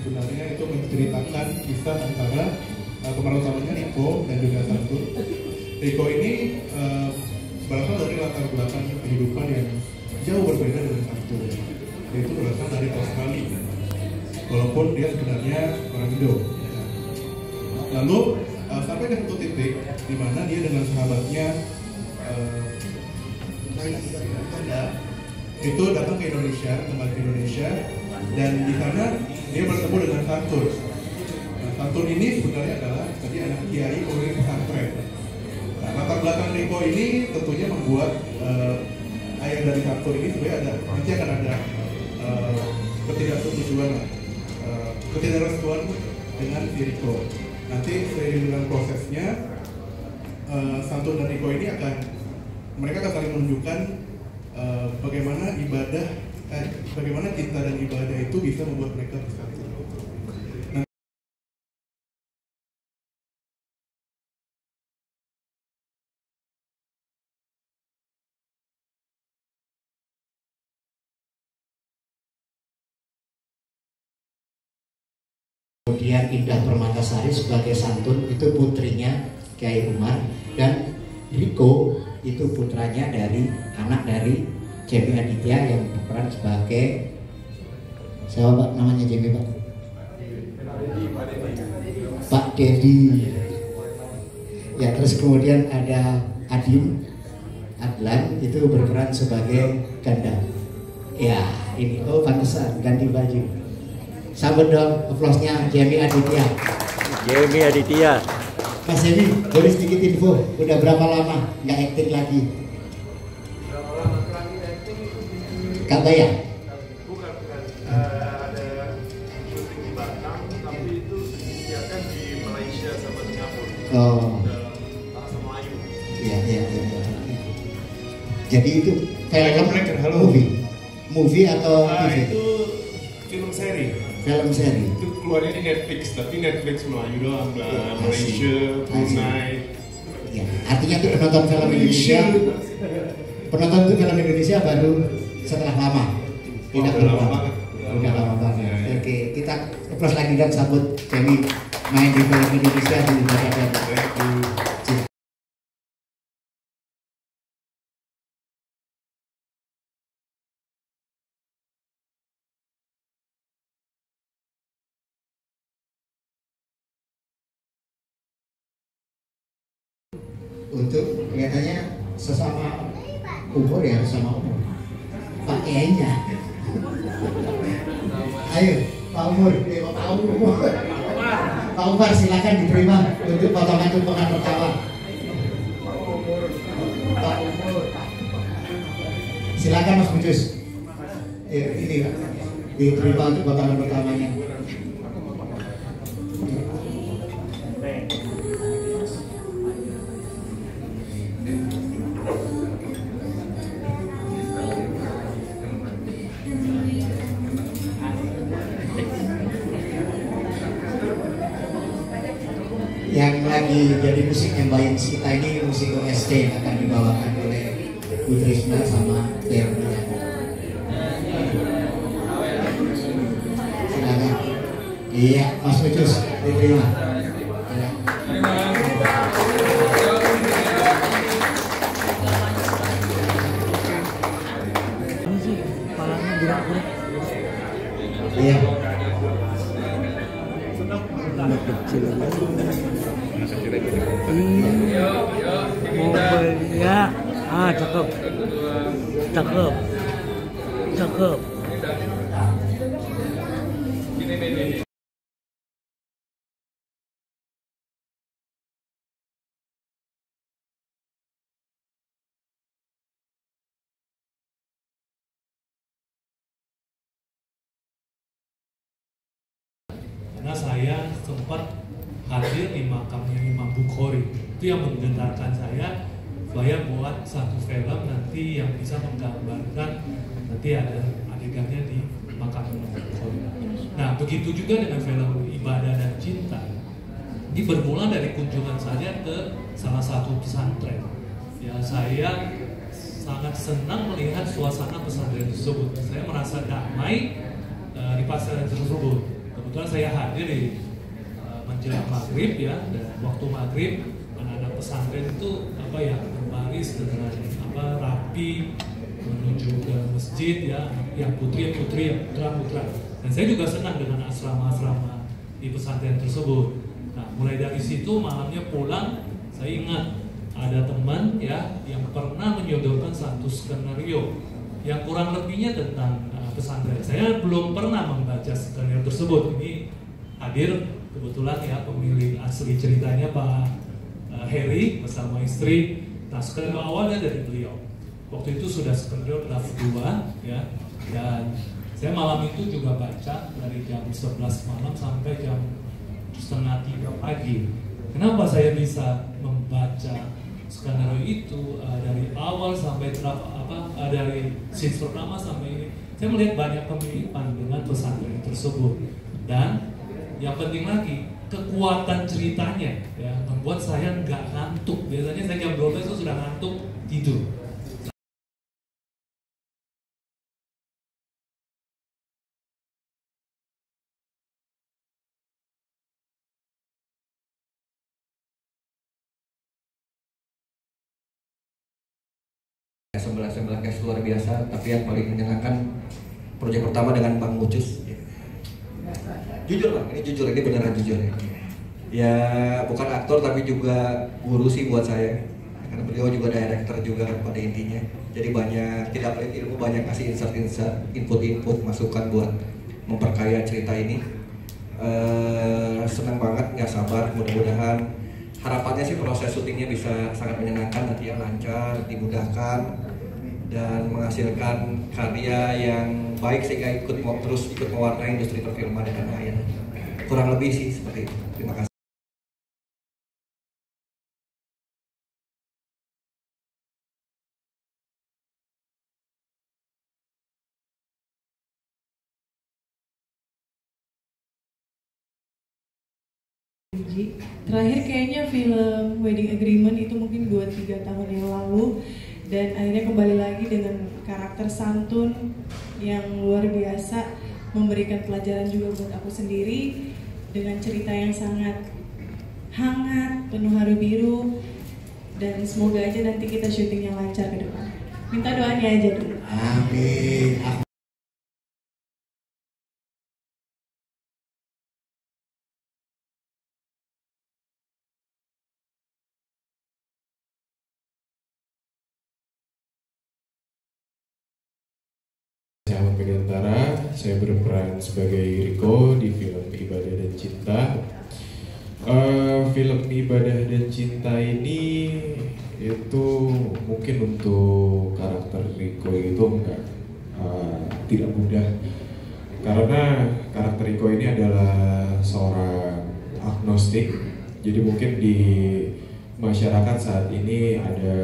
sebenarnya itu menceritakan kisah antara pemeran utamanya Riko dan juga Santun. Riko ini berasal dari latar belakang kehidupan yang jauh berbeda dengan Santun, yaitu berasal dari Australia, walaupun dia sebenarnya orang Indo. Lalu sampai ke satu titik di mana dia dengan sahabatnya itu datang ke Indonesia, kembali ke Indonesia, dan di sana dia bertemu dengan Santun. Nah, Santun ini sebenarnya adalah tadi anak kiai pemilik pesantren. Nah, latar belakang Riko ini tentunya membuat ayah dari Santun ini sebenarnya nanti akan ada ketidaksetujuan, ketidakrestuan dengan si Riko. Nanti seiring dengan prosesnya Santun dan Riko ini mereka akan saling menunjukkan bagaimana bagaimana cinta dan ibadah itu bisa membuat mereka bersatu. Kemudian Indah Permatasari sebagai Santun itu putrinya Kiai Umar, dan Riko itu putranya anak dari Jemi Aditya yang berperan sebagai siapa Pak namanya Jemi Pak? Pak Dedi. Ya, terus kemudian ada Adlan itu berperan sebagai Ganda. Ya, ini pantesan ganti baju. Sambut dong applause-nya Jemi Aditya. Jemi Aditya. Mas Jemi, boleh sedikit info, udah berapa lama nggak akting lagi? Berapa lama terakhir akting? Gak bayar? Bukan. Ada syuting di Batam, tapi itu disediakan di Malaysia sama Singapura. Oh. Bahasa Melayu. Iya. Jadi itu film movie atau TV? Itu film seri. Film seri. Itu keluarnya di Netflix, tapi Netflix Melayu doang, Malaysia, Brunei. Ya, artinya itu penonton film Indonesia baru setelah lama. Tidak lama banget. Udah lama banget. Oke, kita applause lagi dan sambut Jemi main di film Indonesia di Batam. Untuk kelihatannya sesama umur ya, sesama umur pakainya. Ayo Pak Umar, Pak Umar silakan diterima untuk potongan pertama. Pak Umar, silakan Mas Bujus. Ini Pak, diterima untuk potongan pertamanya. Yang lagi jadi musik yang baik kita ini musik OST yang akan dibawakan oleh Bu Trisna sama Ternia. Silakan. Iya, Mas Bujus, diterima. Iya. Anak kecil. Mobil ya. Cakep. Karena saya sempat hadir di makamnya Imam Bukhari, itu yang menggentarkan saya supaya buat satu film nanti yang bisa menggambarkan nanti ada adegannya di makam Imam Bukhari. Nah, begitu juga dengan film Ibadah dan Cinta. Ini bermula dari kunjungan saya ke salah satu pesantren. Ya, saya sangat senang melihat suasana pesantren tersebut. Saya merasa damai di pesantren tersebut. Kebetulan saya saya hadir di menjelang maghrib ya, dan waktu maghrib anak-anak pesantren itu berbaris dengan rapi menuju ke masjid ya, yang putri, yang putra. Dan saya juga senang dengan asrama-asrama di pesantren tersebut. Nah, mulai dari situ malamnya pulang, saya ingat ada teman ya yang pernah menyodorkan satu skenario yang kurang lebihnya tentang pesantren. Saya belum pernah membaca skenario tersebut. Ini hadir kebetulan ya pemilik asli ceritanya Pak Heri bersama istri. Nah, skenario awalnya dari beliau. Waktu itu sudah skenario draft 2 ya, dan saya malam itu juga baca dari jam 11 malam sampai jam setengah 3 pagi. Kenapa saya bisa membaca skenario itu dari awal sampai draft dari scene pertama sampai ini? Saya melihat banyak kemiripan dengan pesantren tersebut, dan yang penting lagi kekuatan ceritanya ya membuat saya nggak ngantuk. Biasanya saya jam 12 itu sudah ngantuk tidur. Sebelah cast luar biasa, tapi yang paling menyenangkan proyek pertama dengan Bang Ucus. Jujur Bang, ini jujur, ini beneran jujur ya. Ya bukan aktor tapi juga guru sih buat saya, karena beliau juga director juga kan pada intinya. Jadi banyak, tidak pelit ilmu, banyak kasih insert-insert, input-input, masukan buat memperkaya cerita ini. Senang banget, nggak sabar, mudah-mudahan harapannya sih proses syutingnya bisa sangat menyenangkan, nanti yang lancar, dimudahkan, dan menghasilkan karya yang baik sehingga ikut mewarnai industri perfilman di tanah air. Kurang lebih sih seperti itu. Terima kasih. Terakhir kayaknya film Wedding Agreement itu mungkin 2-3 tahun yang lalu, dan akhirnya kembali lagi dengan karakter santun yang luar biasa, memberikan pelajaran juga buat aku sendiri dengan cerita yang sangat hangat, penuh haru biru, dan semoga aja nanti kita syutingnya lancar ke depan. Minta doanya aja dulu. Amin. Saya Ahmad Megantara, saya berperan sebagai Riko di film Ibadah dan Cinta. Film Ibadah dan Cinta ini itu mungkin untuk karakter Riko itu tidak mudah, karena karakter Riko ini adalah seorang agnostik. Jadi mungkin di masyarakat saat ini ada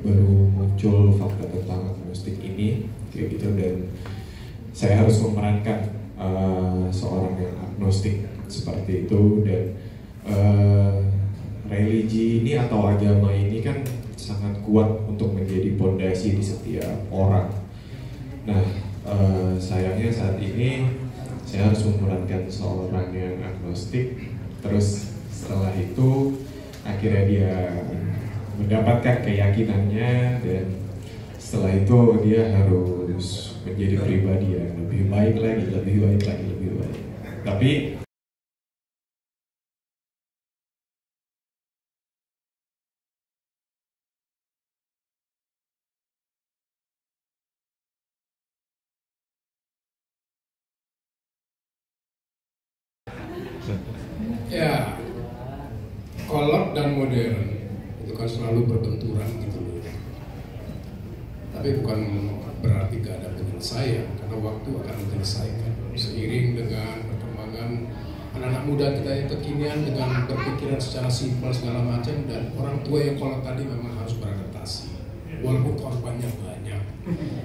baru muncul fakta tentang agnostik ini kayak gitu, dan saya harus memerankan seorang yang agnostik seperti itu. Dan religi ini atau agama ini kan sangat kuat untuk menjadi pondasi di setiap orang. Nah, sayangnya saat ini saya harus memerankan seorang yang agnostik, terus setelah itu akhirnya dia mendapatkan keyakinannya, dan setelah itu dia harus menjadi pribadi yang lebih baik lagi. Tapi ya, kolot dan modern itu kan selalu berbenturan gitu loh. Tapi bukan berarti gak ada penyelesaian, karena waktu akan menyelesaikan. Seiring dengan perkembangan anak-anak muda kita yang kekinian dengan berpikiran secara simpel segala macam, dan orang tua yang kolot tadi memang harus beradaptasi. Walaupun korbannya banyak,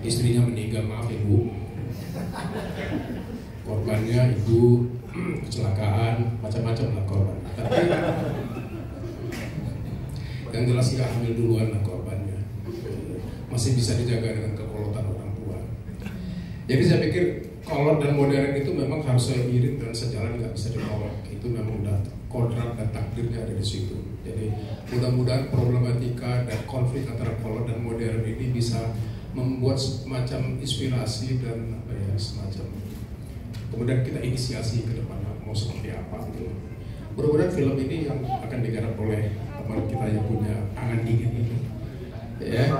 istrinya meninggal, maaf ibu, korbannya ibu, kecelakaan, macam-macam lah korban. Tapi yang jelas nggak hamil duluan lah korbannya, masih bisa dijaga dengan kekolotan orang tua. Jadi saya pikir kolot dan modern itu memang harus saya irit dan sejalan, nggak bisa ditolak. Itu memang udah kodrat dan takdirnya ada di situ. Jadi mudah-mudahan problematika dan konflik antara kolot dan modern ini bisa membuat semacam inspirasi dan apa ya, semacam kemudian kita inisiasi ke depan mau seperti apa gitu. Mudah-mudahan film ini yang akan digarap oleh teman kita yang punya angan dingin ini, ya,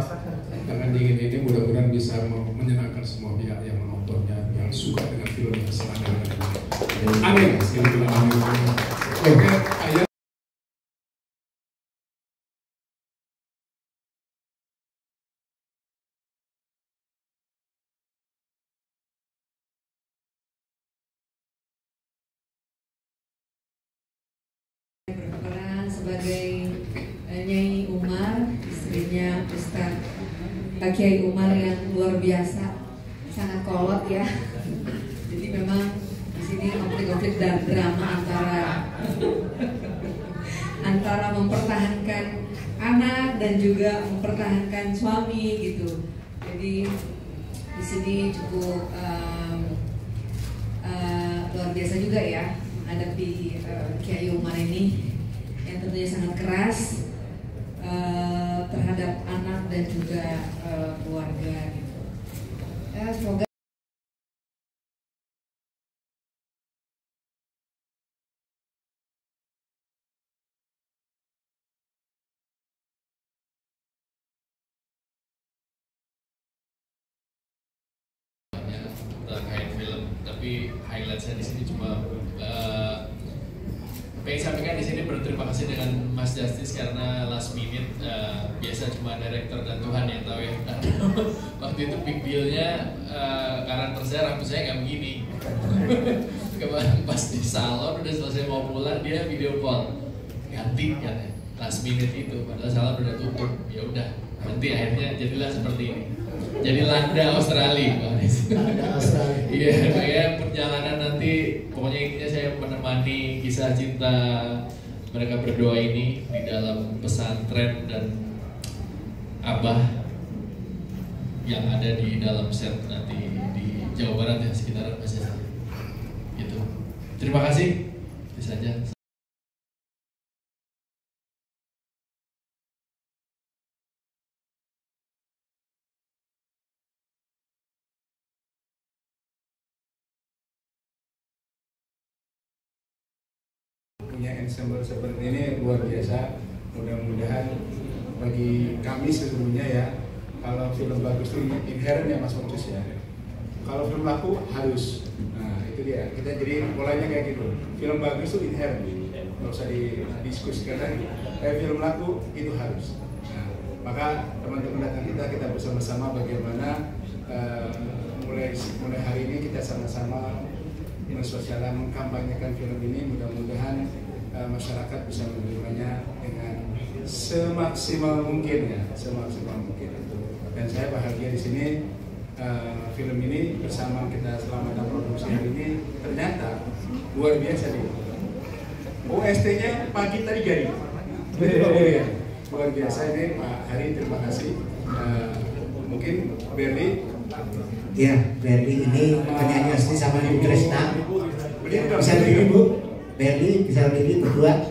angan dingin ini mudah-mudahan bisa menyenangkan semua pihak yang menontonnya, yang suka dengan film yang senang dengan film. Amin. Oke, ayat. Berperan sebagai Nyai Umar, istrinya Ustadz Pak Kiai Umar yang luar biasa, sangat kolot ya. Jadi memang di sini konflik-konflik dan drama antara mempertahankan anak dan juga mempertahankan suami gitu. Jadi di sini cukup luar biasa juga ya menghadapi Kiai Umar ini yang tentunya sangat keras terhadap anak dan juga keluarga gitu. Semoga terkait film, tapi highlightnya di sini cuma pengen sampaikan di sini berterima kasih dengan Mas Justice karena last minute biasa cuma director dan Tuhan yang tahu ya. Waktu itu big deal-nya karakter saya rambut saya nggak begini. Kemarin pas di salon udah selesai mau pulang dia video call ganti kan ya, last minute itu padahal salon udah tutup. Ya udah nanti akhirnya jadilah seperti ini. Jadi Landa Australia. Iya, kayak perjalanan nanti pokoknya intinya saya menemani kisah cinta mereka berdua ini di dalam pesantren dan Abah yang ada di dalam set nanti di Jawa Barat ya, sekitaran Masjid. Gitu. Terima kasih. Itu saja. Punya ensemble seperti ini luar biasa. Mudah-mudahan bagi kami sesungguhnya ya, kalau film bagus itu inherent ya Mas Fokus ya. Kalau film laku harus. Nah itu dia. Kita jadi polanya kayak gitu. Film bagus itu inherent, nggak usah didiskusikan lagi. Kayak film laku itu harus. Nah, maka teman-teman datang kita bersama-sama bagaimana mulai hari ini kita sama-sama mensosialisasikan, mengkampanyekan film ini. Mudah-mudahan masyarakat bisa menerimanya dengan semaksimal mungkin ya, semaksimal mungkin. Dan saya bahagia di sini film ini bersama kita selama dalam produksi hari ini ternyata luar biasa nih. OST-nya pagi tadi jadi, luar biasa ini Pak Hari, terima kasih. Mungkin Berli. Ya, Berli ini penyanyi asli sama Ibu Tresna. Bisa berdiri Bu, Berli bisa berdiri berdua.